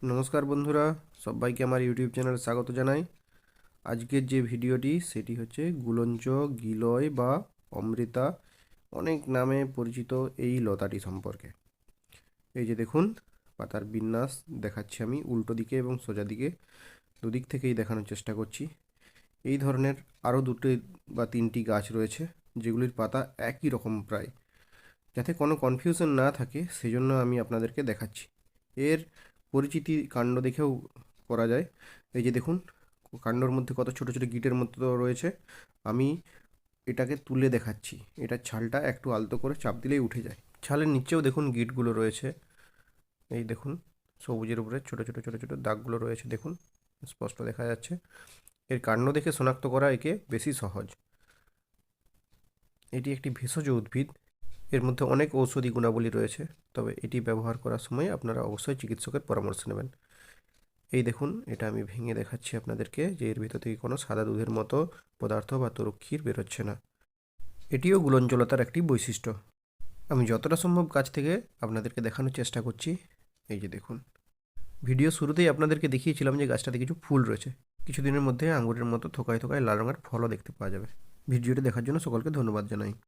নমস্কার বন্ধুরা, সবাইকে আমার ইউটিউব চ্যানেলে স্বাগত জানাই। আজকের যে ভিডিওটি সেটি হচ্ছে গুলঞ্চ, গিলয় বা অমৃতা অনেক নামে পরিচিত এই লতাটি সম্পর্কে। এই যে দেখুন, পাতার বিন্যাস দেখাচ্ছি আমি উল্টো দিকে এবং সোজা দিকে, দুদিক থেকেই দেখানোর চেষ্টা করছি। এই ধরনের আরও দুটি বা তিনটি গাছ রয়েছে যেগুলির পাতা একই রকম প্রায়। যাতে কোনো কনফিউশন না থাকে সেজন্য আমি আপনাদেরকে দেখাচ্ছি। এর পরিচিতি কাণ্ড দেখেও করা যায়। এই যে দেখুন, কাণ্ডর মধ্যে কত ছোট ছোট গিটের মতো রয়েছে। আমি এটাকে তুলে দেখাচ্ছি। এটার ছালটা একটু আলতো করে চাপ দিলেই উঠে যায়। ছালের নিচেও দেখুন গিটগুলো রয়েছে। এই দেখুন, সবুজের উপরে ছোট ছোট ছোট ছোট দাগগুলো রয়েছে, দেখুন স্পষ্ট দেখা যাচ্ছে। এর কাণ্ড দেখে শনাক্ত করা একে বেশি সহজ। এটি একটি ভেষজ উদ্ভিদ। এর মধ্যে অনেক ঔষধি গুণাবলী রয়েছে, তবে এটি ব্যবহার করার সময় আপনারা অবশ্যই চিকিৎসকের পরামর্শ নেবেন। এই দেখুন, এটা আমি ভেঙে দেখাচ্ছি আপনাদেরকে যে এর ভিতর থেকে কোনো সাদা দুধের মতো পদার্থ বা তরুক্ষীর বেরোচ্ছে না। এটিও গুলঞ্চলতার একটি বৈশিষ্ট্য। আমি যতটা সম্ভব কাছ থেকে আপনাদেরকে দেখানোর চেষ্টা করছি। এই যে দেখুন, ভিডিও শুরুতেই আপনাদেরকে দেখিয়েছিলাম যে গাছটাতে কিছু ফুল রয়েছে। কিছুদিনের মধ্যে আঙুরের মতো থোকায় থোকায় লাল রঙের ফলও দেখতে পাওয়া যাবে। ভিডিওটি দেখার জন্য সকলকে ধন্যবাদ জানাই।